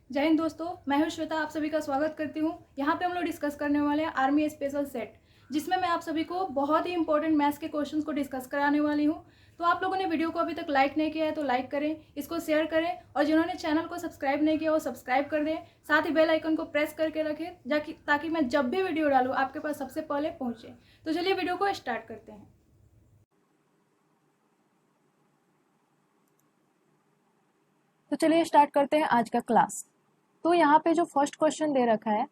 जय हिंद दोस्तों, मैं हूं श्वेता। आप सभी का स्वागत करती हूं। यहाँ पे हम लोग डिस्कस करने वाले हैं आर्मी स्पेशल सेट, जिसमें मैं आप सभी को बहुत ही इंपॉर्टेंट मैथ्स के क्वेश्चंस को डिस्कस कराने वाली हूं। तो आप लोगों ने वीडियो को अभी तक लाइक नहीं किया है तो लाइक करें, इसको शेयर करें, और जिन्होंने चैनल को सब्सक्राइब नहीं किया वो सब्सक्राइब कर दें। साथ ही बेल आइकन को प्रेस करके रखें ताकि मैं जब भी वीडियो डालूँ आपके पास सबसे पहले पहुँचे। तो चलिए वीडियो को स्टार्ट करते हैं। तो चलिए स्टार्ट करते हैं आज का क्लास। तो यहाँ पे जो फर्स्ट क्वेश्चन दे रखा है,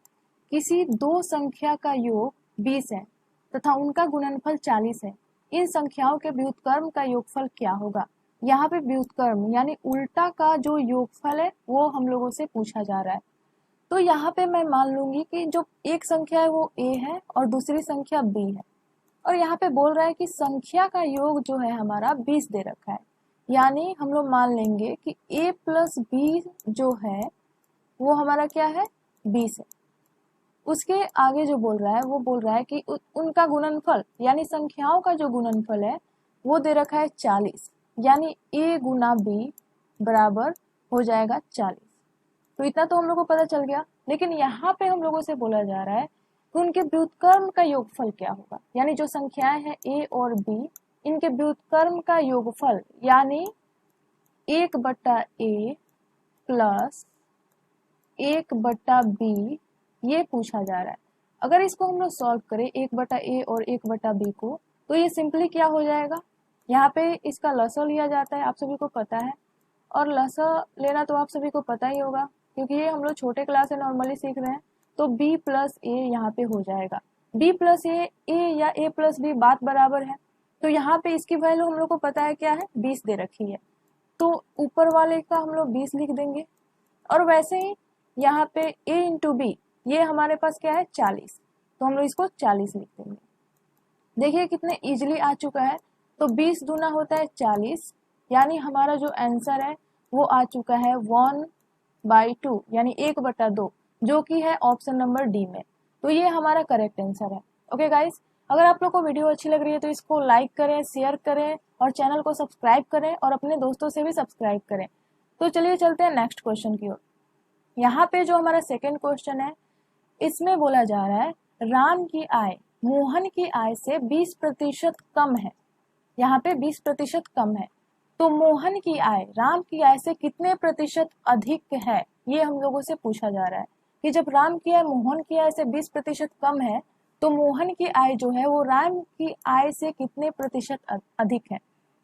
किसी दो संख्या का योग 20 है तथा उनका गुणनफल 40 है, इन संख्याओं के व्युत्क्रम का योगफल क्या होगा। यहाँ पे व्युत्क्रम यानी उल्टा का जो योगफल है वो हम लोगों से पूछा जा रहा है। तो यहाँ पे मैं मान लूंगी कि जो एक संख्या है वो a है और दूसरी संख्या b है, और यहाँ पे बोल रहा है कि संख्या का योग जो है हमारा 20 दे रखा है, यानी हम लोग मान लेंगे कि a प्लस बी जो है वो हमारा क्या है, 20 है। उसके आगे जो बोल रहा है वो बोल रहा है कि उनका गुणनफल यानी संख्याओं का जो गुणनफल है वो दे रखा है 40, यानी a गुना b बराबर हो जाएगा 40। तो इतना तो हम लोग को पता चल गया, लेकिन यहाँ पे हम लोगों से बोला जा रहा है कि उनके व्युत्क्रम का योगफल क्या होगा, यानी जो संख्याएं हैं a और b, इनके व्युत्क्रम का योगफल यानी 1/a प्लस 1/b ये पूछा जा रहा है। अगर इसको हम लोग सॉल्व करें 1/a और 1/b को, तो ये सिंपली क्या हो जाएगा, यहाँ पे इसका लसा लिया जाता है, आप सभी को पता है, और लसा लेना तो आप सभी को पता ही होगा क्योंकि ये हम लोग छोटे क्लास में नॉर्मली सीख रहे हैं। तो b प्लस ए यहाँ पे हो जाएगा, b प्लस ए या a प्लस बी बात बराबर है। तो यहाँ पे इसकी वैल्यू हम लोग को पता है क्या है, 20 दे रखी है, तो ऊपर वाले का हम लोग 20 लिख देंगे। और वैसे ही यहाँ पे a इंटू बी ये हमारे पास क्या है 40, तो हम लोग इसको 40 लिख देंगे। देखिए कितने इजीली आ चुका है। तो 20 दूना होता है 40, यानी हमारा जो आंसर है वो आ चुका है 1/2 यानी 1/2, जो कि है ऑप्शन नंबर डी में। तो ये हमारा करेक्ट आंसर है। ओके गाइस, अगर आप लोग को वीडियो अच्छी लग रही है तो इसको लाइक करें, शेयर करें और चैनल को सब्सक्राइब करें और अपने दोस्तों से भी सब्सक्राइब करें। तो चलिए चलते हैं नेक्स्ट क्वेश्चन की ओर। यहाँ पे जो हमारा सेकेंड क्वेश्चन है, इसमें बोला जा रहा है राम की आय मोहन की आय से 20% कम है। यहाँ पे 20% कम है, तो मोहन की आय राम की आय से कितने प्रतिशत अधिक है, ये हम लोगों से पूछा जा रहा है कि जब राम की आय मोहन की आय से 20% कम है तो मोहन की आय जो है वो राम की आय से कितने प्रतिशत अधिक है।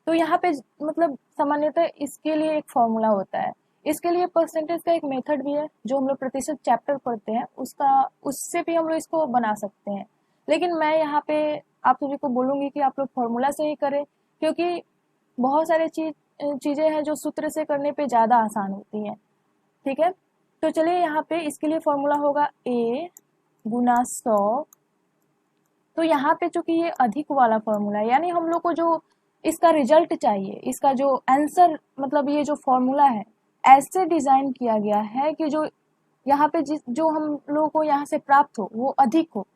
तो यहाँ पे मतलब सामान्यतः इसके लिए एक फॉर्मूला होता है, इसके लिए परसेंटेज का एक मेथड भी है जो हम लोग प्रतिशत चैप्टर पढ़ते हैं उससे भी हम लोग इसको बना सकते हैं। लेकिन मैं यहाँ पे आप सभी को बोलूंगी कि आप लोग फॉर्मूला से ही करें, क्योंकि बहुत सारे चीजें हैं जो सूत्र से करने पे ज्यादा आसान होती हैं। ठीक है, तो चलिए यहाँ पे इसके लिए फॉर्मूला होगा a गुना 100। तो यहाँ पे चूंकि ये अधिक वाला फॉर्मूला है, यानी हम लोग को जो इसका रिजल्ट चाहिए, इसका जो आंसर मतलब ये जो फॉर्मूला है ऐसे डिजाइन किया गया है कि जो यहाँ पे जो हम लोगों को यहाँ से प्राप्त हो वो अधिक हो।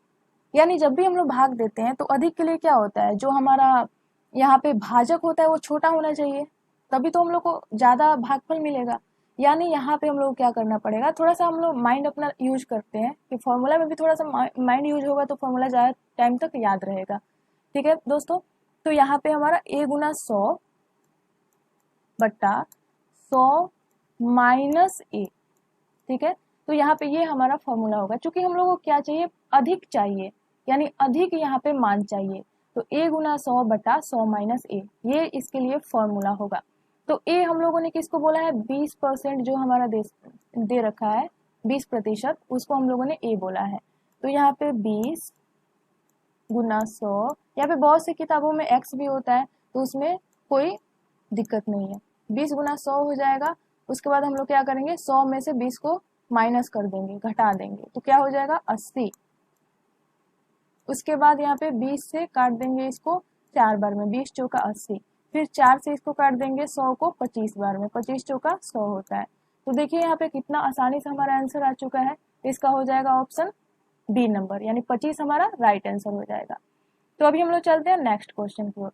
यानी जब भी हम लोग भाग देते हैं तो अधिक के लिए क्या होता है, जो हमारा यहाँ पे भाजक होता है वो छोटा होना चाहिए, तभी तो हम लोग को ज्यादा भागफल मिलेगा। यानी यहाँ पे हम लोग क्या करना पड़ेगा, थोड़ा सा हम लोग माइंड अपना यूज करते हैं कि फॉर्मूला में भी थोड़ा सा माइंड यूज होगा तो फॉर्मूला ज्यादा टाइम तक याद रहेगा। ठीक है दोस्तों, तो यहाँ पे हमारा a गुना 100/100 माइनस a। ठीक है, तो यहाँ पे ये हमारा फॉर्मूला होगा। चूंकि हम लोग को क्या चाहिए, अधिक चाहिए, यानी अधिक यहाँ पे मान चाहिए, तो a गुना 100/100 माइनस a ये इसके लिए फॉर्मूला होगा। तो a हम लोगों ने किसको बोला है, 20% जो हमारा दे रखा है 20%, उसको हम लोगों ने a बोला है। तो यहाँ पे 20 गुना 100, यहाँ पे बहुत सी किताबों में x भी होता है तो उसमें कोई दिक्कत नहीं है, 20 गुना 100 हो जाएगा। उसके बाद हम लोग क्या करेंगे, 100 में से 20 को माइनस कर देंगे, घटा देंगे, तो क्या हो जाएगा 80। उसके बाद यहाँ पे 20 से काट देंगे इसको 4 बार में, 20 चौका 80, फिर 4 से इसको काट देंगे 100 को 25 बार में, 25 चौका 100 होता है। तो देखिए यहाँ पे कितना आसानी से हमारा आंसर आ चुका है, इसका हो जाएगा ऑप्शन बी नंबर, यानी 25 हमारा राइट आंसर हो जाएगा। तो अभी हम लोग चलते हैं नेक्स्ट क्वेश्चन की ओर।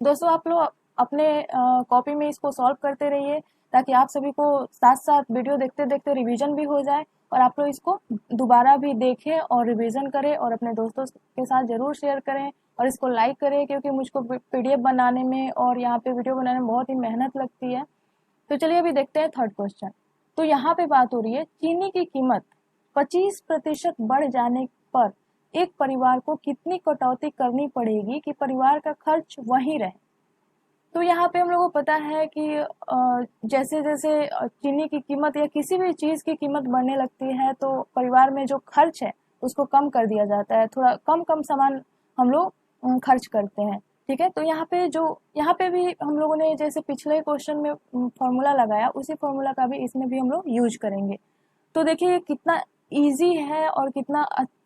दोस्तों आप लोग अपने कॉपी में इसको सॉल्व करते रहिए ताकि आप सभी को साथ साथ वीडियो देखते देखते रिवीजन भी हो जाए और आप लोग इसको दोबारा भी देखें और रिवीजन करें और अपने दोस्तों के साथ ज़रूर शेयर करें और इसको लाइक करें, क्योंकि मुझको PDF बनाने में और यहाँ पे वीडियो बनाने में बहुत ही मेहनत लगती है। तो चलिए अभी देखते हैं थर्ड क्वेश्चन। तो यहाँ पे बात हो रही है चीनी की कीमत 25% बढ़ जाने पर एक परिवार को कितनी कटौती करनी पड़ेगी कि परिवार का खर्च वही रहे। तो यहाँ पे हम लोगों को पता है कि जैसे जैसे चीनी की कीमत या किसी भी चीज़ की कीमत बढ़ने लगती है तो परिवार में जो खर्च है उसको कम कर दिया जाता है, थोड़ा कम कम सामान हम लोग खर्च करते हैं। ठीक है, तो यहाँ पे भी हम लोगों ने जैसे पिछले क्वेश्चन में फॉर्मूला लगाया, उसी फॉर्मूला का भी इसमें भी हम लोग यूज करेंगे। तो देखिए कितना इजी है और कितना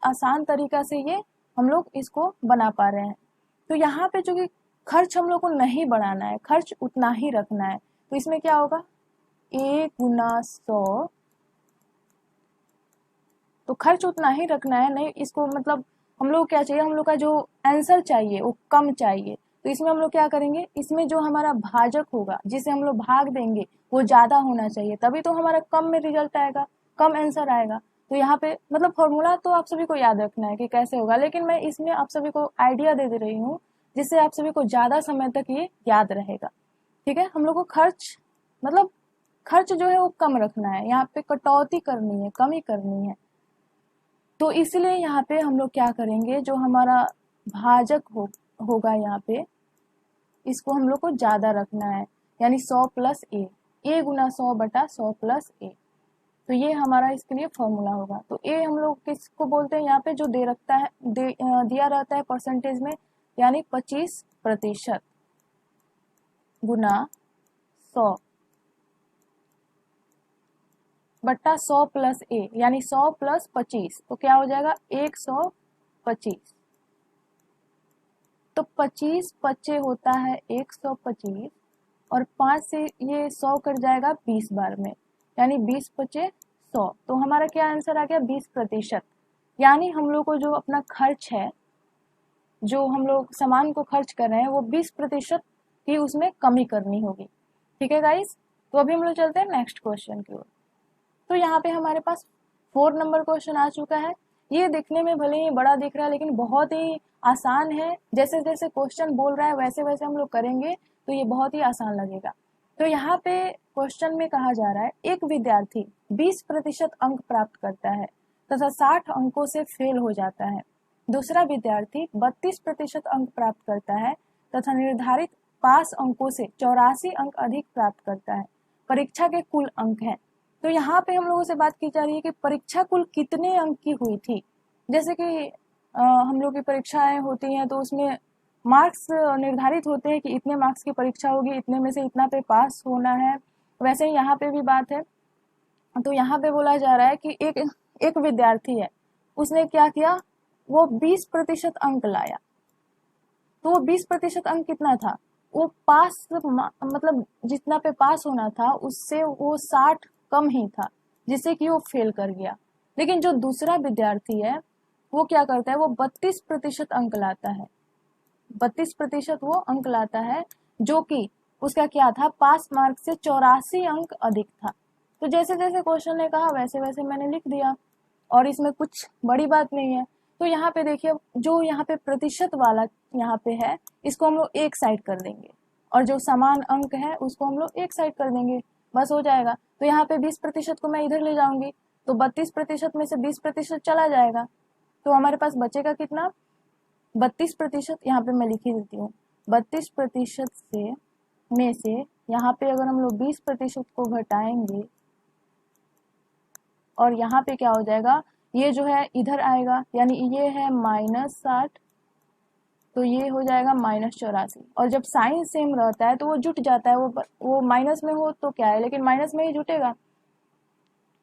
आसान तरीका से ये हम लोग इसको बना पा रहे हैं। तो यहाँ पे जो कि खर्च हम लोग को नहीं बढ़ाना है, खर्च उतना ही रखना है। तो इसमें क्या होगा, A गुना 100, तो खर्च उतना ही रखना है, नहीं इसको मतलब हम लोग क्या चाहिए, हम लोग का जो आंसर चाहिए वो कम चाहिए। तो इसमें हम लोग क्या करेंगे, इसमें जो हमारा भाजक होगा जिसे हम लोग भाग देंगे वो ज्यादा होना चाहिए, तभी तो हमारा कम में रिजल्ट आएगा, कम आंसर आएगा। तो यहाँ पे मतलब फॉर्मूला तो आप सभी को याद रखना है कि कैसे होगा, लेकिन मैं इसमें आप सभी को आइडिया दे रही हूँ जिससे आप सभी को ज्यादा समय तक ये याद रहेगा। ठीक है, हम लोग को खर्च जो है वो कम रखना है, यहाँ पे कटौती करनी है, कमी करनी है। तो इसलिए यहाँ पे हम लोग क्या करेंगे, जो हमारा भाजक होगा यहाँ पे इसको हम लोग को ज्यादा रखना है, यानी 100 प्लस A गुना 100 बटा 100 प्लस A। तो ये हमारा इसके लिए फॉर्मूला होगा। तो A हम लोग किसको बोलते हैं, यहाँ पे जो दिया रहता है परसेंटेज में, यानी 25% गुना 100 बट्टा 100 प्लस A, यानी 100 प्लस 25, तो क्या हो जाएगा 125। तो 25 पच्चे होता है 125 और 5 से ये 100 कट जाएगा 20 बार में, यानी 20 पच्चे 100। तो हमारा क्या आंसर आ गया, 20%। यानी हम लोग को जो अपना खर्च है, जो हम लोग सामान को खर्च कर रहे हैं, वो 20% की उसमें कमी करनी होगी। ठीक है गाइस, तो अभी हम लोग चलते हैं नेक्स्ट क्वेश्चन की ओर। तो यहाँ पे हमारे पास 4 नंबर क्वेश्चन आ चुका है। ये दिखने में भले ही बड़ा दिख रहा है लेकिन बहुत ही आसान है। जैसे जैसे क्वेश्चन बोल रहा है वैसे वैसे हम लोग करेंगे तो ये बहुत ही आसान लगेगा। तो यहाँ पे क्वेश्चन में कहा जा रहा है, एक विद्यार्थी 20% अंक प्राप्त करता है तथा 60 अंकों से फेल हो जाता है। दूसरा विद्यार्थी 32% अंक प्राप्त करता है तथा निर्धारित पास अंकों से 84 अंक अधिक प्राप्त करता है। परीक्षा के कुल अंक हैं। तो यहाँ पे हम लोगों से बात की जा रही है कि परीक्षा कुल कितने अंक की हुई थी। जैसे कि हम लोग की परीक्षाएं होती हैं तो उसमें मार्क्स निर्धारित होते हैं कि इतने मार्क्स की परीक्षा होगी, इतने में से इतना पे पास होना है। वैसे ही यहाँ पे भी बात है। तो यहाँ पे बोला जा रहा है कि एक विद्यार्थी है, उसने क्या किया, वो 20% अंक लाया। तो वो 20% अंक कितना था, वो पास मतलब जितना पे पास होना था उससे वो 60 कम ही था, जिससे कि वो फेल कर गया। लेकिन जो दूसरा विद्यार्थी है वो क्या करता है, वो 32% अंक लाता है। 32% वो अंक लाता है, जो कि उसका क्या था, पास मार्क से 84 अंक अधिक था। तो जैसे जैसे क्वेश्चन ने कहा वैसे वैसे मैंने लिख दिया और इसमें कुछ बड़ी बात नहीं है। तो यहाँ पे देखिए, जो यहाँ पे प्रतिशत वाला यहाँ पे है इसको हम लोग एक साइड कर देंगे और जो समान अंक है उसको हम लोग एक साइड कर देंगे, बस हो जाएगा। तो यहाँ पे 20% को मैं इधर ले जाऊंगी तो 32% में से 20% चला जाएगा, तो हमारे पास बचेगा कितना, 32%। यहाँ पे मैं लिख ही देती हूँ, 32% से में से यहाँ पे अगर हम लोग 20% को घटाएंगे और यहाँ पे क्या हो जाएगा, ये जो है इधर आएगा, यानी ये है -60, तो ये हो जाएगा -84। और जब साइन सेम रहता है तो वो जुट जाता है, वो माइनस में हो तो क्या है, लेकिन माइनस में ही जुटेगा।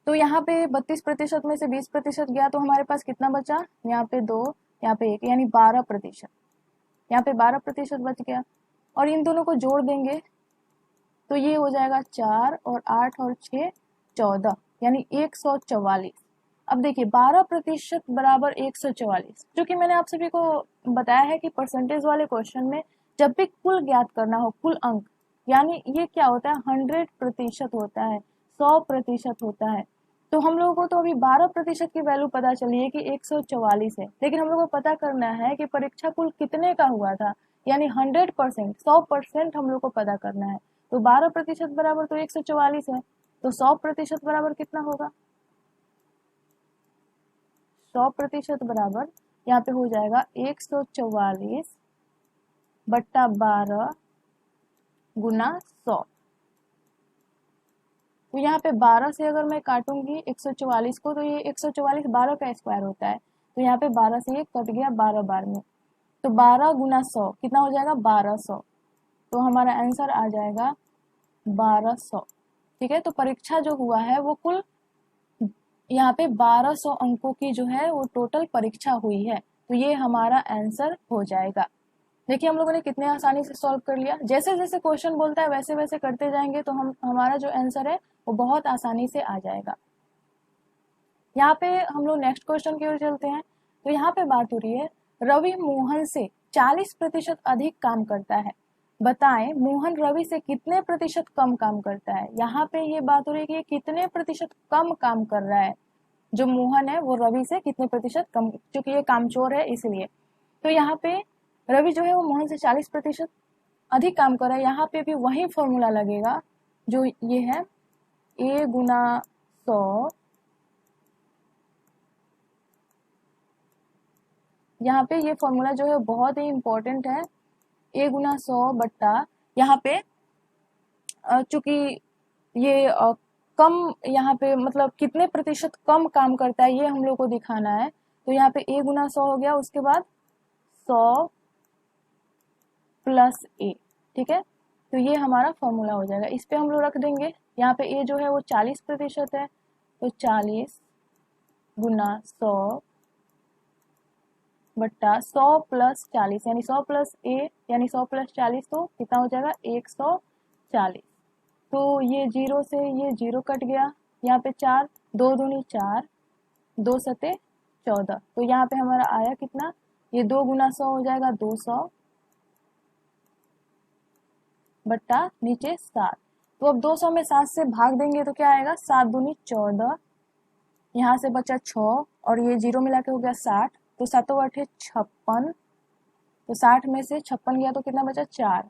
तो यहाँ पे 32% में से 20% गया तो हमारे पास कितना बचा, यहाँ पे 2, यहाँ पे 1, यानी 12%। यहाँ पे 12% बच गया और इन दोनों को जोड़ देंगे तो ये हो जाएगा 4 और 8 और 6 14, यानी 144। अब देखिए 12% बराबर 144, जो कि मैंने आप सभी को बताया है कि परसेंटेज वाले क्वेश्चन में जब भी कुल ज्ञात करना हो, कुल अंक, यानी ये क्या होता है, 100% होता है, 100% होता है। तो हम लोगों को तो अभी 12% की वैल्यू पता चली है कि 144 है, लेकिन हम लोग को पता करना है कि परीक्षा कुल कितने का हुआ था, यानी 100%, 100% हम लोग को पता करना है। तो 12% बराबर तो 144 है, तो 100% बराबर कितना होगा, 100% बराबर यहाँ पे हो जाएगा 144 बट्टा 12 गुना 100। तो यहाँ पे 12 से अगर मैं काटूंगी 144 को, तो ये 144 12 का स्क्वायर होता है, तो यहाँ पे 12 से ये कट गया 12 बार में, तो 12 गुना 100 कितना हो जाएगा, 1200। तो हमारा आंसर आ जाएगा 1200। ठीक है, तो परीक्षा जो हुआ है वो कुल यहाँ पे 1200 अंकों की जो है वो टोटल परीक्षा हुई है, तो ये हमारा आंसर हो जाएगा। देखिए हम लोगों ने कितने आसानी से सॉल्व कर लिया, जैसे जैसे क्वेश्चन बोलता है वैसे वैसे करते जाएंगे तो हमारा जो आंसर है वो बहुत आसानी से आ जाएगा। यहाँ पे हम लोग नेक्स्ट क्वेश्चन की ओर चलते हैं। तो यहाँ पे बात हो रही है, रवि मोहन से 40% अधिक काम करता है, बताएं मोहन रवि से कितने प्रतिशत कम काम करता है। यहाँ पे ये बात हो रही है कि ये कितने प्रतिशत कम काम कर रहा है, जो मोहन है वो रवि से कितने प्रतिशत कम, क्योंकि ये कामचोर है इसलिए। तो यहाँ पे रवि जो है वो मोहन से 40% अधिक काम कर रहा है, यहाँ पे भी वही फॉर्मूला लगेगा जो ये है a गुना 100, यहाँ पे ये फॉर्मूला जो है बहुत ही इंपॉर्टेंट है, a गुना 100 बट्टा यहाँ पे चूंकि ये कम यहाँ पे मतलब कितने प्रतिशत कम काम करता है ये हम लोग को दिखाना है, तो यहाँ पे a गुना 100 हो गया, उसके बाद 100 प्लस a। ठीक है, तो ये हमारा फॉर्मूला हो जाएगा, इस पे हम लोग रख देंगे। यहाँ पे a जो है वो 40% है, तो 40 गुना 100 बट्टा 100 प्लस 40 यानी 100 प्लस a यानी 100 प्लस 40, तो कितना हो जाएगा 140। तो ये जीरो से ये जीरो कट गया, यहाँ पे 4 2 दूनी 4 2 सते 14, तो यहाँ पे हमारा आया कितना, ये 2 गुना 100 हो जाएगा 200 बट्टा नीचे 7। तो अब 200 में 7 से भाग देंगे तो क्या आएगा, 7 दूनी 14, यहाँ से बचा 6 और ये जीरो मिला के हो गया 60, तो 7 8 56, तो 60 में से 56 गया तो कितना बचा 4,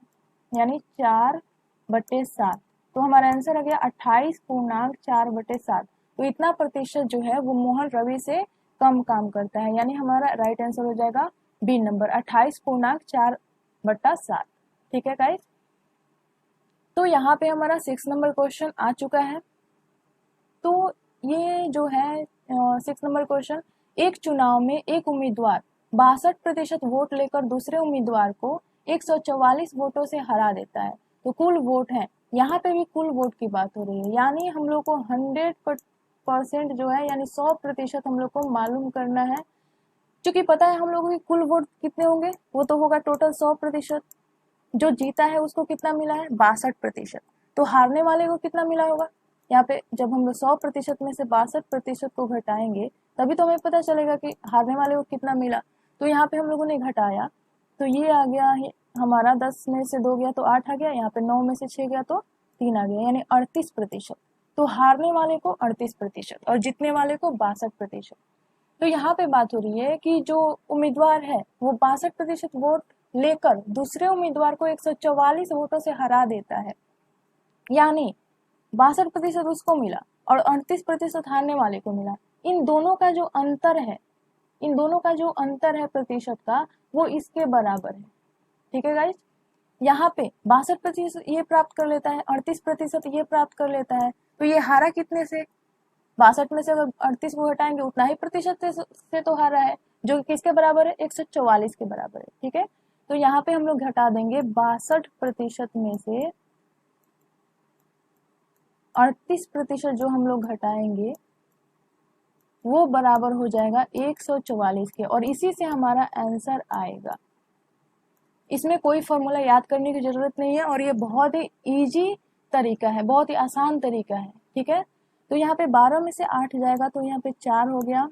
यानी 4 बटे 7। तो हमारा आंसर आ गया 28.4/7। तो इतना प्रतिशत जो है वो मोहन रवि से कम काम करता है, यानी हमारा राइट आंसर हो जाएगा बी नंबर 28.4/7। ठीक है गाइस, तो यहाँ पे हमारा 6 नंबर क्वेश्चन आ चुका है। तो ये जो है 6 नंबर क्वेश्चन, एक चुनाव में एक उम्मीदवार 62% वोट लेकर दूसरे उम्मीदवार को 144 वोटों से हरा देता है, तो कुल वोट है, यहाँ पे भी कुल वोट की बात हो रही है, यानी हम लोग को 100% जो है यानी 100% हम लोग को मालूम करना है। क्योंकि पता है हम लोगों की कुल वोट कितने होंगे, वो तो होगा टोटल 100%। जो जीता है उसको कितना मिला है 62%, तो हारने वाले को कितना मिला होगा। यहाँ पे जब हम लोग 100% में से 62% को घटाएंगे तभी तो हमें पता चलेगा कि हारने वाले को कितना मिला। तो यहाँ पे हम लोगों ने घटाया, तो ये आ गया हमारा 10 में से 2 गया तो 8 आ गया, यहाँ पे 9 में से 6 गया तो 3 आ गया, यानी 38%। तो हारने वाले को 38% और जीतने वाले को 62%। तो यहाँ पे बात हो रही है कि जो उम्मीदवार है वो 62% वोट लेकर दूसरे उम्मीदवार को 144 वोटों से हरा देता है, यानी 62% उसको मिला और 38% हारने वाले को मिला। इन दोनों का जो अंतर है, इन दोनों का जो अंतर है प्रतिशत का, वो इसके बराबर है। ठीक है गाइस, यहाँ पे 62% ये प्राप्त कर लेता है, 38% ये प्राप्त कर लेता है, तो ये हारा कितने से, 62 में से अगर 38 को हटाएंगे उतना ही प्रतिशत से तो हारा है, जो किसके बराबर है 144 के बराबर है। ठीक है, तो यहाँ पे हम लोग घटा देंगे 62% में से 38% जो हम लोग घटाएंगे वो बराबर हो जाएगा 144 के, और इसी से हमारा आंसर आएगा। इसमें कोई फॉर्मूला याद करने की जरूरत नहीं है और ये बहुत ही इजी तरीका है, बहुत ही आसान तरीका है। ठीक है, तो यहाँ पे 12 में से 8 जाएगा तो यहाँ पे 4 हो गया,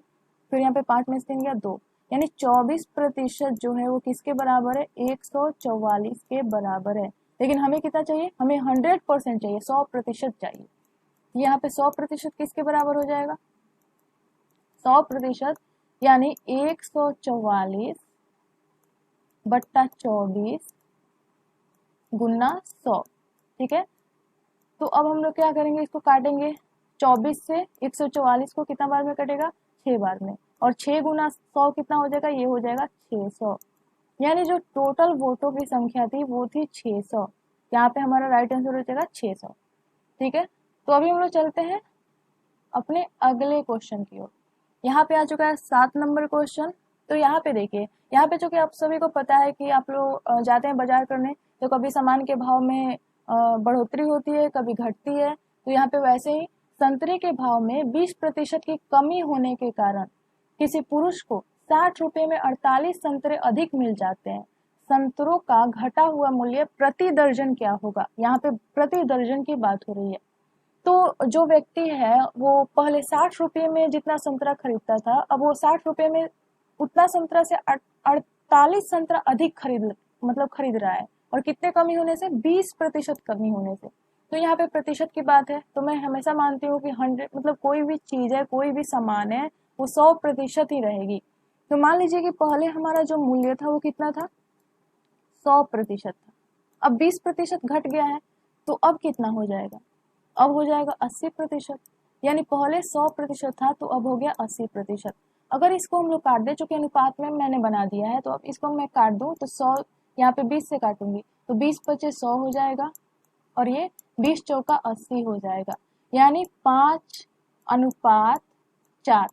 फिर यहाँ पे 5 में से 3 गया 2, यानी 24% जो है वो किसके बराबर है 144 के बराबर है। लेकिन हमें कितना चाहिए, हमें 100% चाहिए, 100% चाहिए। यहाँ पे 100% किसके बराबर हो जाएगा, 100% यानी 144/24 गुना 100। ठीक है, तो अब हम लोग क्या करेंगे, इसको काटेंगे। 24 से 144 को कितना बार में कटेगा, 6 बार में, और 6 गुना 100 कितना हो जाएगा, ये हो जाएगा 600। यानी जो टोटल वोटों की संख्या थी वो थी 600। यहाँ पे हमारा राइट आंसर हो जाएगा 600। ठीक है, तो अभी हम लोग चलते हैं अपने अगले क्वेश्चन की ओर। यहाँ पे आ चुका है 7 नंबर क्वेश्चन। तो यहाँ पे देखिए, यहाँ पे जो कि आप सभी को पता है कि आप लोग जाते हैं बाजार करने, तो कभी सामान के भाव में बढ़ोतरी होती है, कभी घटती है। तो यहाँ पे वैसे ही संतरे के भाव में 20% की कमी होने के कारण किसी पुरुष को 60 रुपए में 48 संतरे अधिक मिल जाते हैं। संतरों का घटा हुआ मूल्य प्रति दर्जन क्या होगा। यहाँ पे प्रति दर्जन की बात हो रही है। तो जो व्यक्ति है वो पहले 60 रुपये में जितना संतरा खरीदता था, अब वो 60 रुपये में उतना संतरा से 48 संतरा अधिक खरीद रहा है। और कितने कमी होने से, 20% कमी होने से। तो यहाँ पे प्रतिशत की बात है, तो मैं हमेशा मानती हूँ कि 100 मतलब कोई भी चीज है, कोई भी सामान है, वो 100% ही रहेगी। तो मान लीजिए कि पहले हमारा जो मूल्य था वो कितना था, 100% था। अब 20% घट गया है, तो अब कितना हो जाएगा, अब हो जाएगा 80%। यानी पहले 100% था, तो अब हो गया 80%। अगर इसको हम लोग काट दे, चूंकि अनुपात में मैंने बना दिया है, तो अब इसको मैं काट दूं तो 100 यहाँ पे 20 से काटूंगी, तो 20×5 = 100 हो जाएगा, और ये 20×4 = 80 हो जाएगा। यानी 5:4।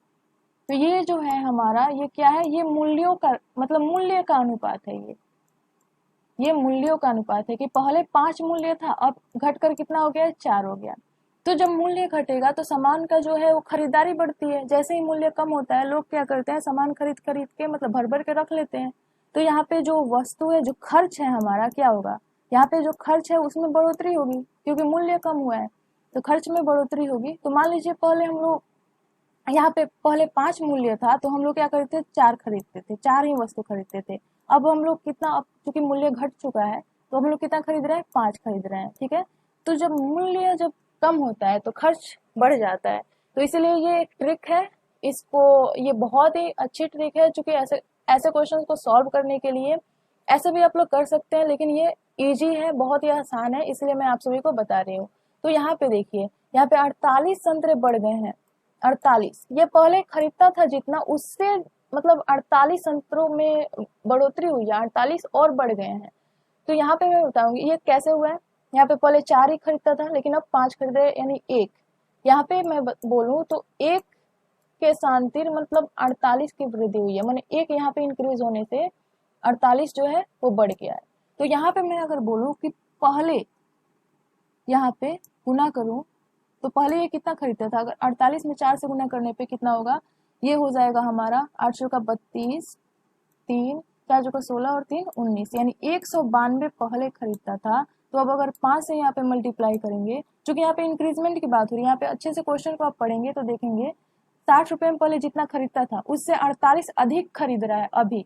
तो ये जो है हमारा, ये क्या है, ये मूल्यों का मतलब मूल्य का अनुपात है। ये मूल्यों का अनुपात है कि पहले 5 मूल्य था, अब घटकर कितना हो गया, 4 हो गया। तो जब मूल्य घटेगा तो सामान का जो है वो खरीदारी बढ़ती है। जैसे ही मूल्य कम होता है, लोग क्या करते हैं, सामान खरीद खरीद के मतलब भर भर के रख लेते हैं। तो यहाँ पे जो वस्तु है, जो खर्च है हमारा, क्या होगा, यहाँ पे जो खर्च है उसमें बढ़ोतरी होगी, क्योंकि मूल्य कम हुआ है तो खर्च में बढ़ोतरी होगी। तो मान लीजिए पहले हम लोग यहाँ पे पहले 5 मूल्य था, तो हम लोग क्या करते थे, 4 खरीदते थे, 4 ही वस्तु खरीदते थे। अब हम लोग कितना, अब चूंकि मूल्य घट चुका है, तो हम लोग कितना खरीद रहे हैं, 5 खरीद रहे हैं। ठीक है, तो जब मूल्य जब कम होता है तो खर्च बढ़ जाता है। तो इसलिए ये एक ट्रिक है, इसको, ये बहुत ही अच्छी ट्रिक है, चूंकि ऐसे ऐसे क्वेश्चन को सॉल्व करने के लिए ऐसे भी आप लोग कर सकते हैं, लेकिन ये इजी है, बहुत ही आसान है, इसलिए मैं आप सभी को बता रही हूँ। तो यहाँ पे देखिए, यहाँ पे 48 संतरे बढ़ गए हैं। 48, ये पहले खरीदता था जितना, उससे मतलब 48 संतरों में बढ़ोतरी हुई है, 48 और बढ़ गए हैं। तो यहाँ पे मैं बताऊंगी ये कैसे हुआ है। यहाँ पे पहले 4 ही खरीदता था, लेकिन अब 5 खरीद रहे, यानी 1। यहाँ पे मैं बोलूँ तो 1 के शांतिर मतलब 48 की वृद्धि हुई है, माने 1 यहाँ पे इंक्रीज होने से 48 जो है वो बढ़ गया है। तो यहाँ पे मैं अगर बोलूँ कि पहले यहाँ पे गुना करूं, तो पहले ये कितना खरीदता था, अगर 48 में 4 से गुना करने पे कितना होगा, ये हो जाएगा हमारा 8 × 32, 3 4 × 16 और 3 19, यानी 192 पहले खरीदता था। तो अब अगर 5 से यहाँ पे मल्टीप्लाई करेंगे, क्योंकि यहाँ पे इंक्रीजमेंट की बात हो रही है, यहाँ पे अच्छे से क्वेश्चन को आप पढ़ेंगे तो देखेंगे 60 रुपए में पहले जितना खरीदता था उससे 48 अधिक खरीद रहा है अभी।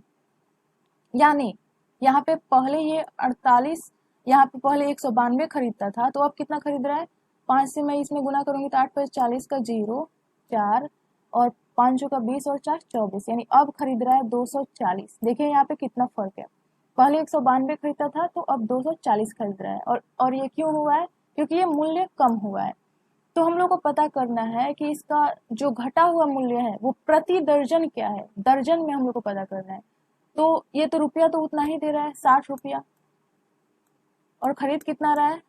यानी यहाँ पे पहले ये 48, यहाँ पे पहले 192 खरीदता था, तो अब कितना खरीद रहा है, 5 से मैं इसमें गुना करूंगी तो 8 × 5 = 40 का 0 4 और 5 का 20 और 4 24, यानी अब खरीद रहा है 240। देखिए यहाँ पे कितना फर्क है, पहले 192 खरीदता था तो अब 240 खरीद रहा है। और ये क्यों हुआ है, क्योंकि ये मूल्य कम हुआ है। तो हम लोग को पता करना है कि इसका जो घटा हुआ मूल्य है वो प्रति दर्जन क्या है, दर्जन में हम लोग को पता करना है। तो ये तो रुपया तो उतना ही दे रहा है, 60 रुपया, और खरीद कितना रहा है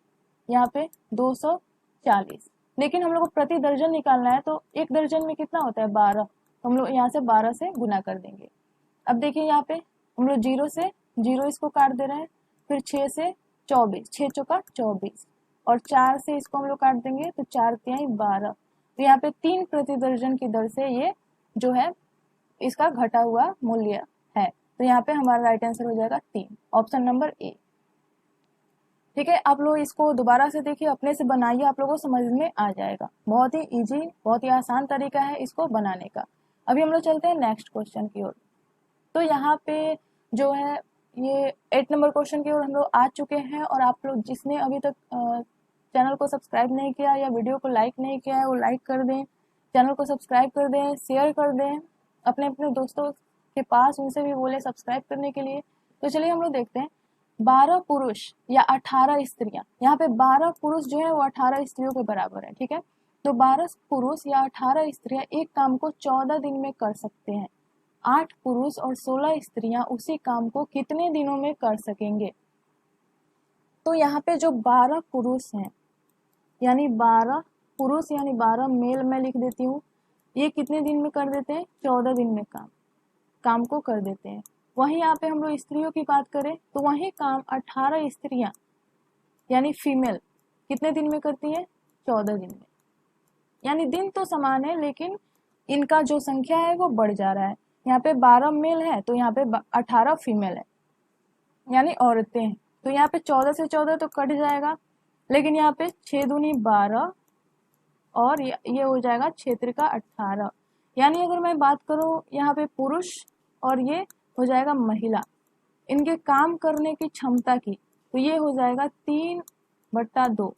यहाँ पे 240, लेकिन हम लोग को प्रति दर्जन निकालना है, तो एक दर्जन में कितना होता है 12, तो हम लोग यहाँ से 12 से गुना कर देंगे। अब देखिए यहाँ पे हम लोग 0 से 0 इसको काट दे रहे हैं, फिर 6 से 24, 6 × 24, और 4 से इसको हम लोग काट देंगे तो 4 × 3 = 12। तो यहाँ पे 3 प्रति दर्जन की दर से ये जो है इसका घटा हुआ मूल्य है। तो यहाँ पे हमारा राइट आंसर हो जाएगा 3, ऑप्शन नंबर ए। ठीक है, आप लोग इसको दोबारा से देखिए, अपने से बनाइए, आप लोगों को समझ में आ जाएगा। बहुत ही इजी, बहुत ही आसान तरीका है इसको बनाने का। अभी हम लोग चलते हैं नेक्स्ट क्वेश्चन की ओर। तो यहाँ पे जो है ये 8 नंबर क्वेश्चन की ओर हम लोग आ चुके हैं। और आप लोग जिसने अभी तक चैनल को सब्सक्राइब नहीं किया या वीडियो को लाइक नहीं किया है वो लाइक कर दें, चैनल को सब्सक्राइब कर दें, शेयर कर दें अपने अपने दोस्तों के पास, उनसे भी बोले सब्सक्राइब करने के लिए। तो चलिए हम लोग देखते हैं। 12 पुरुष या 18 स्त्रियां, यहाँ पे 12 पुरुष जो है वो 18 स्त्रियों के बराबर है, ठीक है। तो 12 पुरुष या 18 स्त्रियां एक काम को 14 दिन में कर सकते हैं। 8 पुरुष और 16 स्त्रियां उसी काम को कितने दिनों में कर सकेंगे? तो यहाँ पे जो 12 पुरुष हैं यानी 12 पुरुष यानी 12 मेल मैं लिख देती हूँ, ये कितने दिन में कर देते हैं? 14 दिन में काम को कर देते हैं। वहीं यहाँ पे हम लोग स्त्रियों की बात करें तो वही काम 18 स्त्रियां यानी फीमेल कितने दिन में करती है? 14 दिन में। यानी दिन तो समान है लेकिन इनका जो संख्या है वो बढ़ जा रहा है। यहाँ पे 12 मेल है तो यहाँ पे 18 फीमेल है यानी औरतें हैं। तो यहाँ पे 14 से 14 तो कट जाएगा, लेकिन यहाँ पे 6 दूनी 12 और ये हो जाएगा क्षेत्र का 18। यानी अगर मैं बात करूँ यहाँ पे पुरुष और ये हो जाएगा महिला, इनके काम करने की क्षमता की, तो ये हो जाएगा 3/2।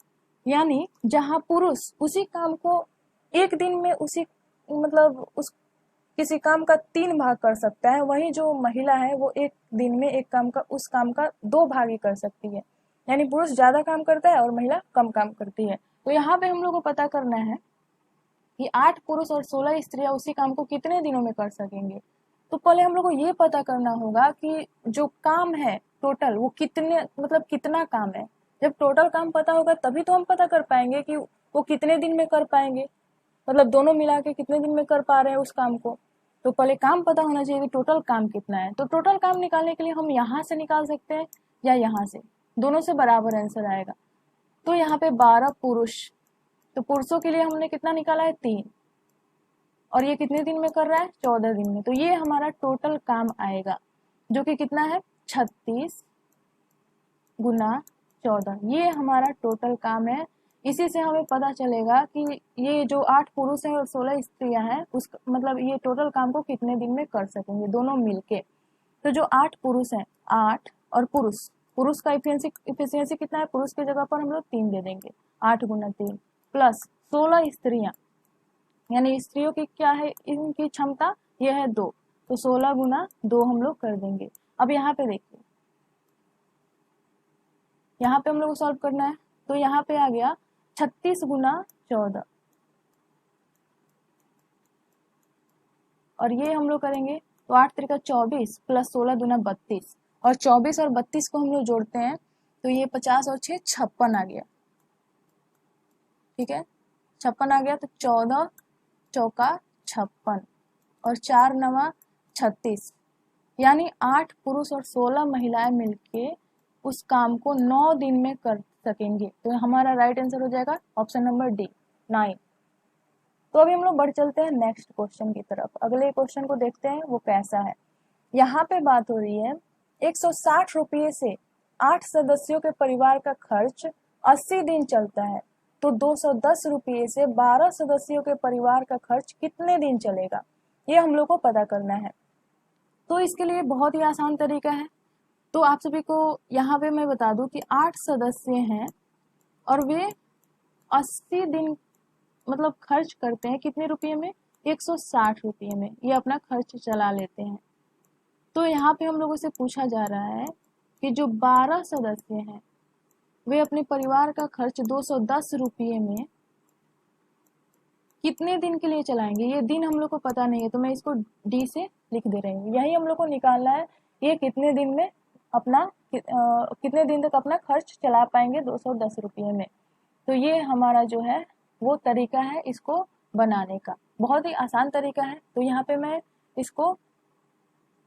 यानी जहाँ पुरुष उसी काम को एक दिन में उसी मतलब उस किसी काम का 3 भाग कर सकता है, वही जो महिला है वो एक दिन में एक काम का उस काम का 2 भाग ही कर सकती है। यानी पुरुष ज्यादा काम करता है और महिला कम काम करती है। तो यहाँ पे हम लोग को पता करना है कि 8 पुरुष और 16 स्त्रियां उसी काम को कितने दिनों में कर सकेंगे। तो पहले हम लोग को ये पता करना होगा कि जो काम है टोटल वो कितने मतलब कितना काम है। जब टोटल काम पता होगा तभी तो हम पता कर पाएंगे कि वो कितने दिन में कर पाएंगे, मतलब दोनों मिला के कितने दिन में कर पा रहे हैं उस काम को। तो पहले काम पता होना चाहिए कि टोटल काम कितना है। तो टोटल काम निकालने के लिए हम यहाँ से निकाल सकते हैं या यहाँ से, दोनों से बराबर आंसर आएगा। तो यहाँ पे 12 पुरुष, तो पुरुषों के लिए हमने कितना निकाला है? 3, और ये कितने दिन में कर रहा है? 14 दिन में। तो ये हमारा टोटल काम आएगा जो कि कितना है? 36 गुना 14, ये हमारा टोटल काम है। इसी से हमें पता चलेगा कि ये जो 8 पुरुष हैं और 16 स्त्रियां हैं उस मतलब ये टोटल काम को कितने दिन में कर सकेंगे दोनों मिलके। तो जो 8 पुरुष हैं, 8 और पुरुष का इफिशियंसी कितना है? पुरुष की जगह पर हम लोग 3 दे देंगे, 8 गुना 3 प्लस 16 स्त्रियां यानी स्त्रियों की क्या है इनकी क्षमता? ये है 2, तो 16 गुना 2 हम लोग कर देंगे। अब यहाँ पे देखिए, यहाँ पे हम लोग को सॉल्व करना है। तो यहाँ पे आ गया 36 गुना 14, और ये हम लोग करेंगे तो 8 त्रिका 24 प्लस 16 दूना 32, और 24 और 32 को हम लोग जोड़ते हैं तो ये 50 और 6 56 आ गया, ठीक है। 56 आ गया तो 14 चौका 56 और 4 नवा 36, यानी 8 पुरुष और 16 महिलाएं मिलके उस काम को 9 दिन में कर सकेंगे। तो हमारा राइट आंसर हो जाएगा ऑप्शन नंबर डी, 9। तो अभी हम लोग बढ़ चलते हैं नेक्स्ट क्वेश्चन की तरफ। अगले क्वेश्चन को देखते हैं वो कैसा है। यहाँ पे बात हो रही है 160 रुपये से 8 सदस्यों के परिवार का खर्च 80 दिन चलता है, तो 210 रुपये से 12 सदस्यों के परिवार का खर्च कितने दिन चलेगा, ये हम लोग को पता करना है। तो इसके लिए बहुत ही आसान तरीका है। तो आप सभी को यहाँ पे मैं बता दूं कि 8 सदस्य हैं और वे 80 दिन मतलब खर्च करते हैं कितने रुपये में? 160 रुपये में ये अपना खर्च चला लेते हैं। तो यहाँ पे हम लोगों से पूछा जा रहा है कि जो 12 सदस्य हैं वे अपने परिवार का खर्च 210 रुपये में कितने दिन के लिए चलाएंगे। ये दिन हम लोग को पता नहीं है तो मैं इसको डी से लिख दे रही हूँ। यही हम लोग को निकालना है ये कितने दिन में अपना कितने दिन तक अपना खर्च चला पाएंगे 210 रुपये में। तो ये हमारा जो है वो तरीका है इसको बनाने का, बहुत ही आसान तरीका है। तो यहाँ पे मैं इसको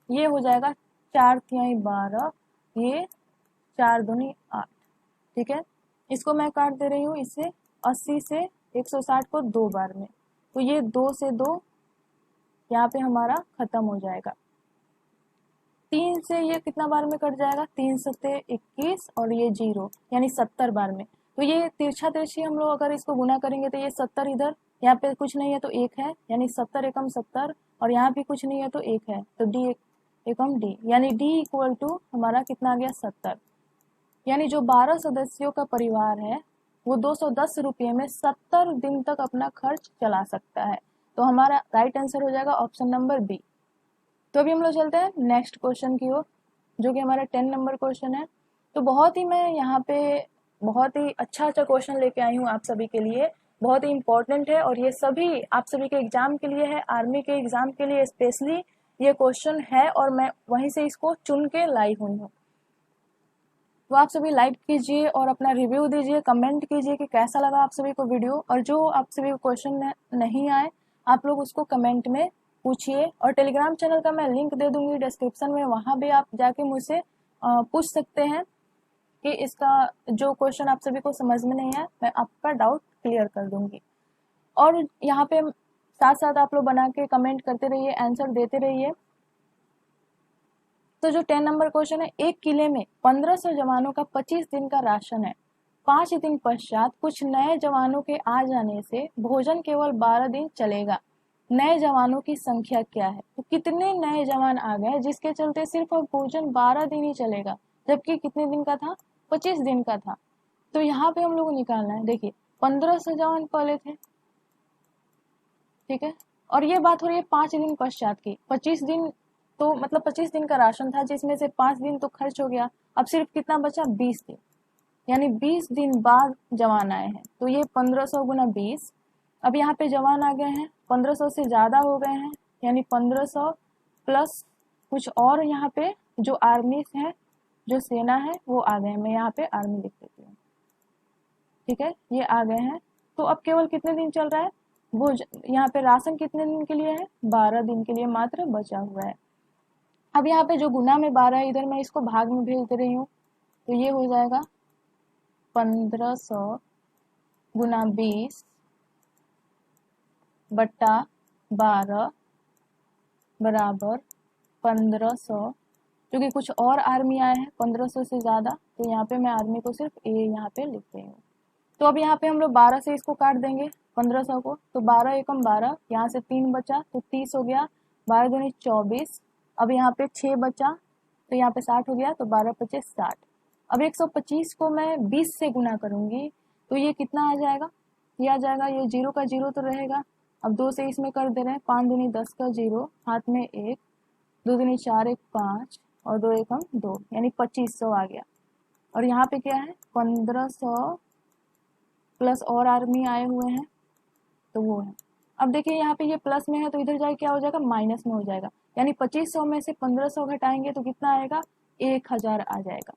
ये हो जाएगा 4 तिहाई 12, ये 4 दूनी 8, ठीक है। इसको मैं काट दे रही हूँ इससे 80 से 160 को 2 बार में, तो ये 2 से 2 यहाँ पे हमारा खत्म हो जाएगा। 3 से ये कितना बार में कट जाएगा? 3 सत्ते 21 और ये 0 यानी 70 बार में। तो ये तिरछा तिरछी हम लोग अगर इसको गुना करेंगे तो ये 70 इधर, यहाँ पे कुछ नहीं है तो 1 है, यानी 70 एकम 70, और यहाँ भी कुछ नहीं है तो 1 है, तो डी एकम डी, यानी डी इक्वल टू हमारा कितना आ गया 70। यानी जो 12 सदस्यों का परिवार है वो 210 रुपये में 70 दिन तक अपना खर्च चला सकता है। तो हमारा राइट आंसर हो जाएगा ऑप्शन नंबर बी। तो अभी हम लोग चलते हैं नेक्स्ट क्वेश्चन की ओर, जो कि हमारा 10 नंबर क्वेश्चन है। तो बहुत ही मैं यहाँ पे बहुत ही अच्छा क्वेश्चन लेके आई हूँ आप सभी के लिए, बहुत ही इंपॉर्टेंट है और ये सभी आप सभी के एग्जाम के लिए है, आर्मी के एग्जाम के लिए स्पेशली ये क्वेश्चन है और मैं वहीं से इसको चुन के लाई हुई हूँ। तो आप सभी लाइक कीजिए और अपना रिव्यू दीजिए, कमेंट कीजिए कि कैसा लगा आप सभी को वीडियो, और जो आप सभी को क्वेश्चन नहीं आए आप लोग उसको कमेंट में पूछिए। और टेलीग्राम चैनल का मैं लिंक दे दूंगी डिस्क्रिप्शन में, वहाँ भी आप जाके मुझसे पूछ सकते हैं कि इसका जो क्वेश्चन आप सभी को समझ में नहीं है मैं आपका डाउट क्लियर कर दूंगी। और यहाँ पे साथ साथ आप लोग बना के कमेंट करते रहिए, आंसर देते रहिए। तो जो 10 नंबर क्वेश्चन है, एक किले में 1500 जवानों का 25 दिन का राशन है। 5 दिन पश्चात कुछ नए जवानों के आ जाने से भोजन केवल 12 दिन चलेगा। नए जवानों की संख्या क्या है? तो कितने नए जवान आ गए जिसके चलते सिर्फ अब भोजन 12 दिन ही चलेगा, जबकि कितने दिन का था? 25 दिन का था। तो यहाँ पे हम लोग को निकालना है। देखिए 1500 जवान पहले थे, ठीक है, और ये बात हो रही है 5 दिन पश्चात की। 25 दिन तो मतलब 25 दिन का राशन था जिसमें से 5 दिन तो खर्च हो गया, अब सिर्फ कितना बचा? 20 दिन, यानी 20 दिन बाद जवान आए हैं। तो ये 1500 गुना 20, अब यहाँ पे जवान आ गए हैं 1500 से ज्यादा हो गए हैं, यानी 1500 प्लस कुछ और यहाँ पे जो आर्मी है, जो सेना है वो आ गए हैं। मैं यहाँ पे आर्मी लिख देती हूँ, ठीक है, ये आ गए हैं। तो अब केवल कितने दिन चल रहा है वो यहाँ पे राशन कितने दिन के लिए है? 12 दिन के लिए मात्र बचा हुआ है। अब यहाँ पे जो गुना में 12 है, इधर मैं इसको भाग में भेज दे रही हूँ, तो ये हो जाएगा 1500 गुना 20 बट्टा 12 बराबर 1500, क्योंकि कुछ और आर्मी आए हैं 1500 से ज्यादा, तो यहाँ पे मैं आर्मी को सिर्फ ए यहाँ पे लिख रही हूँ। तो अब यहाँ पे हम लोग 12 से इसको काट देंगे 1500 को, तो 12 एकम 12, यहाँ से 3 बचा तो 30 हो गया, 12 दूनी 24, अब यहाँ पे 6 बचा तो यहाँ पे 60 हो गया, तो 12 पचे 60। अब 125 को मैं 20 से गुना करूंगी तो ये कितना आ जाएगा? ये आ जाएगा, ये 0 का 0 तो रहेगा, अब 2 से इसमें कर दे रहे हैं, 5 दूनी 10 का 0, हाथ में 1, 2 दूनी 4, 1 5 और 2 एकम 2, यानी 2500 आ गया। और यहाँ पे क्या है? 1500 प्लस और आर्मी आए हुए हैं तो वो है। अब देखिए यहाँ पे ये प्लस में है तो इधर जाके क्या हो जाएगा? माइनस में हो जाएगा, यानी 2500 में से 1500 घटाएंगे तो कितना आएगा? 1000 आ जाएगा।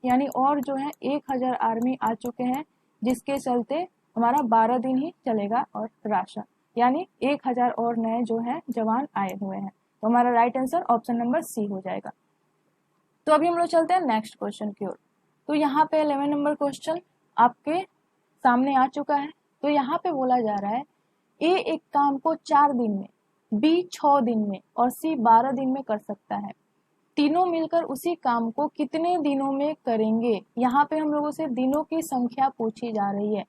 यानी और जो है 1000 आर्मी आ चुके हैं, जिसके चलते हमारा 12 दिन ही चलेगा और राशन, यानी 1000 और नए जो है जवान आए हुए हैं। तो हमारा right answer option number C हो जाएगा। तो अभी हम लोग चलते हैं नेक्स्ट क्वेश्चन की ओर। तो यहाँ पे 11 नंबर क्वेश्चन आपके सामने आ चुका है। तो यहाँ पे बोला जा रहा है ए एक काम को 4 दिन में, बी 6 दिन में और सी 12 दिन में कर सकता है। तीनों मिलकर उसी काम को कितने दिनों में करेंगे? यहाँ पे हम लोगों से दिनों की संख्या पूछी जा रही है।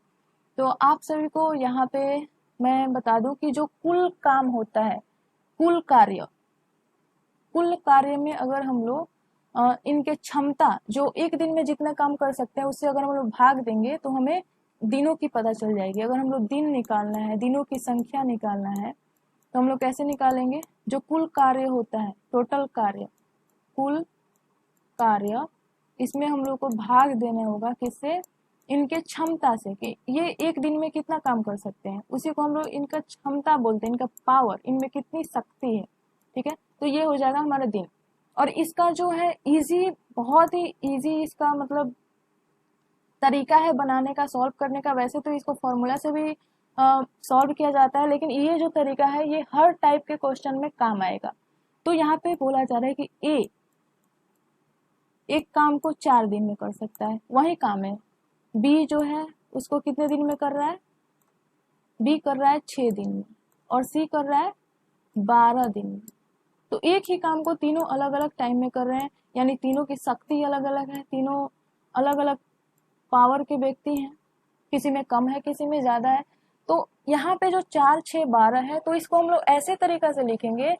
तो आप सभी को यहाँ पे मैं बता दूं कि जो कुल काम होता है, कुल कार्य में अगर हम लोग इनके क्षमता जो एक दिन में जितना काम कर सकते हैं उससे अगर हम लोग भाग देंगे तो हमें दिनों की पता चल जाएगी। अगर हम लोग दिन निकालना है, दिनों की संख्या निकालना है, तो हम लोग कैसे निकालेंगे? जो कुल कार्य होता है, टोटल कार्य, कुल कार्य, इसमें हम लोग को भाग देना होगा किससे? इनके क्षमता से, कि ये एक दिन में कितना काम कर सकते हैं, उसी को हम लोग इनका क्षमता बोलते हैं, इनका पावर, इनमें कितनी शक्ति है, ठीक है। तो ये हो जाएगा हमारा दिन। और इसका जो है इजी, बहुत ही इजी इसका मतलब तरीका है बनाने का, सॉल्व करने का। वैसे तो इसको फॉर्मूला से भी सॉल्व किया जाता है, लेकिन ये जो तरीका है ये हर टाइप के क्वेश्चन में काम आएगा। तो यहाँ पे बोला जा रहा है कि ए एक काम को 4 दिन में कर सकता है, वही काम है। बी जो है उसको कितने दिन में कर रहा है? बी कर रहा है 6 दिन में और सी कर रहा है 12 दिन में। तो एक ही काम को तीनों अलग अलग टाइम में कर रहे हैं, यानी तीनों की शक्ति अलग अलग है, तीनों अलग अलग पावर के व्यक्ति हैं, किसी में कम है किसी में ज्यादा है। तो यहाँ पे जो 4, 6, 12 है, तो इसको हम लोग ऐसे तरीका से लिखेंगे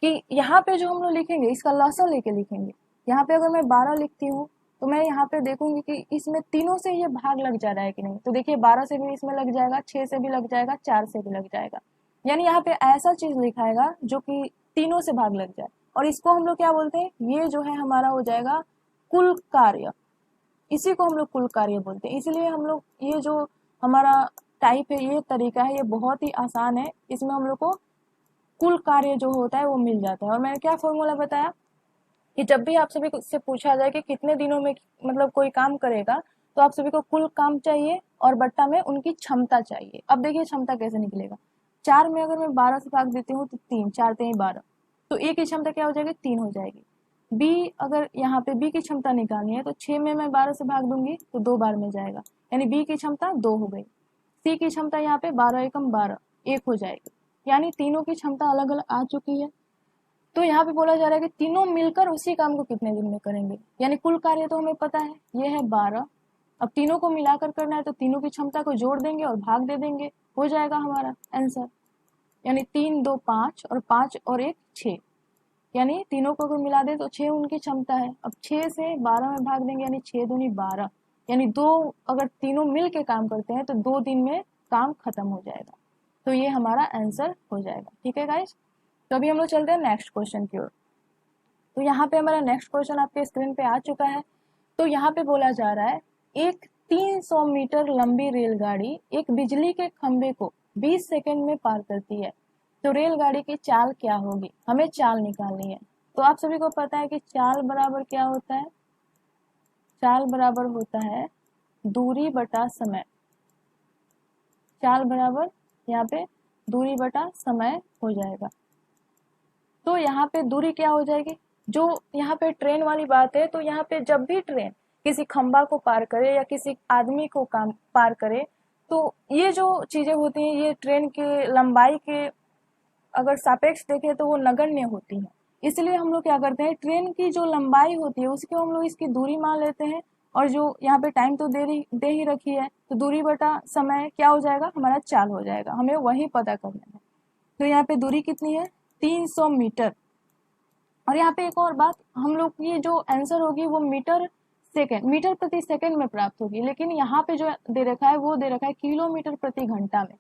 कि यहाँ पे जो हम लोग लिखेंगे इसका लॉसल लेके लिखेंगे। यहाँ पे अगर मैं 12 लिखती हूँ तो मैं यहाँ पे देखूंगी कि इसमें तीनों से ये भाग लग जा रहा है कि नहीं। तो देखिए 12 से भी इसमें लग जाएगा, 6 से भी लग जाएगा, 4 से भी लग जाएगा। यानी यहाँ पे ऐसा चीज लिखाएगा जो कि तीनों से भाग लग जाए, और इसको हम लोग क्या बोलते हैं, ये जो है हमारा हो जाएगा कुल कार्य। इसी को हम लोग कुल कार्य बोलते हैं। इसलिए हम लोग ये जो हमारा टाइप है, ये तरीका है, ये बहुत ही आसान है। इसमें हम लोग को कुल कार्य जो होता है वो मिल जाता है। और मैंने क्या फॉर्मूला बताया कि जब भी आप सभी से पूछा जाए कि कितने दिनों में मतलब कोई काम करेगा, तो आप सभी को कुल काम चाहिए और बट्टा में उनकी क्षमता चाहिए। अब देखिए क्षमता कैसे निकलेगा। 4 में अगर मैं 12 से भाग देती हूँ तो 3, 4 3 12, तो ए की क्षमता क्या हो जाएगी, 3 हो जाएगी। बी, अगर यहाँ पे बी की क्षमता निकालनी है तो 6 में मैं 12 से भाग दूंगी तो 2 बार में जाएगा, यानी बी की क्षमता 2 हो गई। सी की क्षमता यहाँ पे 12 एकम 12, 1 हो जाएगी। यानी तीनों की क्षमता अलग अलग आ चुकी है। तो यहाँ पे बोला जा रहा है कि तीनों मिलकर उसी काम को कितने दिन में करेंगे। यानी कुल कार्य तो हमें पता है, ये है 12। अब तीनों को मिलाकर करना है तो तीनों की क्षमता को जोड़ देंगे और भाग दे देंगे, हो जाएगा हमारा आंसर। यानी 3 2 5 और 5 और 1 6, यानी तीनों को अगर मिला दे तो 6 उनकी क्षमता है। अब 6 से 12 में भाग देंगे, यानी 6 दूनी 12, यानी 2 अगर तीनों मिल के काम करते हैं तो 2 दिन में काम खत्म हो जाएगा। तो ये हमारा आंसर हो जाएगा। ठीक है गाइस, तो अभी हम लोग चलते हैं नेक्स्ट क्वेश्चन की ओर। तो यहाँ पे हमारा नेक्स्ट क्वेश्चन आपके स्क्रीन पे आ चुका है। तो यहाँ पे बोला जा रहा है, एक 300 मीटर लंबी रेलगाड़ी एक बिजली के खंभे को 20 सेकंड में पार करती है, तो रेलगाड़ी की चाल क्या होगी। हमें चाल निकालनी है। तो आप सभी को पता है कि चाल बराबर क्या होता है, चाल बराबर होता है दूरी बटा समय। चाल बराबर यहाँ पे दूरी बटा समय हो जाएगा। तो यहाँ पे दूरी क्या हो जाएगी, जो यहाँ पे ट्रेन वाली बात है, तो यहाँ पे जब भी ट्रेन किसी खंबा को पार करे या किसी आदमी को काम पार करे, तो ये जो चीजें होती हैं ये ट्रेन के लंबाई के अगर सापेक्ष देखें तो वो नगण्य होती है। इसलिए हम लोग क्या करते हैं, ट्रेन की जो लंबाई होती है उसको हम लोग इसकी दूरी मान लेते हैं, और जो यहाँ पे टाइम तो दे ही रखी है, तो दूरी बटा समय क्या हो जाएगा, हमारा चाल हो जाएगा। हमें वही पता करना है। तो यहाँ पे दूरी कितनी है, 300 मीटर। और यहाँ पे एक और बात, हम लोग की जो आंसर होगी वो मीटर प्रति सेकंड में प्राप्त होगी, लेकिन यहाँ पे जो दे रखा है वो दे रखा है किलोमीटर प्रति घंटा में।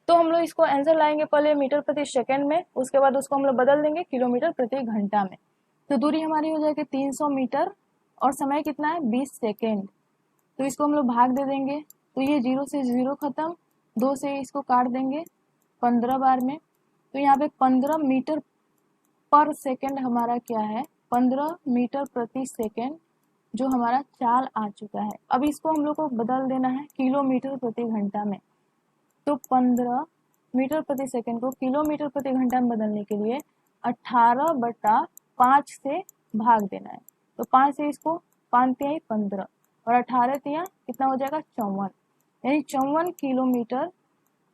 तो हम लोग इसको आंसर लाएंगे पहले मीटर प्रति सेकंड में, उसके बाद उसको हम लोग बदल देंगे किलोमीटर प्रति घंटा में। तो दूरी हमारी हो जाएगी 300 मीटर और समय कितना है, 20 सेकेंड। तो इसको हम लोग भाग दे देंगे, तो ये 0 से 0 खत्म, 2 से इसको काट देंगे 15 बार में। तो यहाँ पे 15 मीटर पर सेकेंड हमारा क्या है, 15 मीटर प्रति सेकेंड जो हमारा चाल आ चुका है। अब इसको हम लोग को बदल देना है किलोमीटर प्रति घंटा में। तो 15 मीटर प्रति सेकेंड को किलोमीटर प्रति घंटा में बदलने के लिए 18/5 से भाग देना है। तो 5 से इसको 5 तिहाई 15 और 18 तिया कितना हो जाएगा, 54, यानी 54 किलोमीटर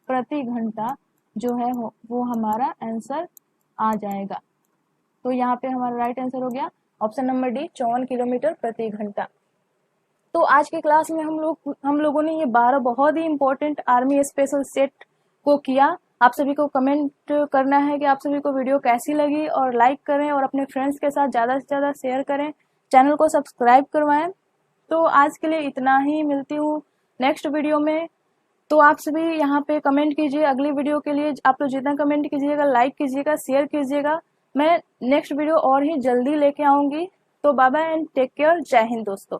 प्रति घंटा जो है वो हमारा आंसर आ जाएगा। तो यहाँ पे हमारा राइट आंसर हो गया ऑप्शन नंबर डी, 54 किलोमीटर प्रति घंटा। तो आज के क्लास में हम लोगों ने ये 12 बहुत ही इंपॉर्टेंट आर्मी स्पेशल सेट को किया। आप सभी को कमेंट करना है कि आप सभी को वीडियो कैसी लगी, और लाइक करें और अपने फ्रेंड्स के साथ ज़्यादा से ज़्यादा शेयर करें, चैनल को सब्सक्राइब करवाएं। तो आज के लिए इतना ही, मिलती हूँ नेक्स्ट वीडियो में। तो आप सभी यहाँ पे कमेंट कीजिए, अगली वीडियो के लिए आप लोग जितना कमेंट कीजिएगा, लाइक कीजिएगा, शेयर कीजिएगा। मैं नेक्स्ट वीडियो और ही जल्दी लेके आऊँगी। तो bye bye and take care. जय हिंद दोस्तों।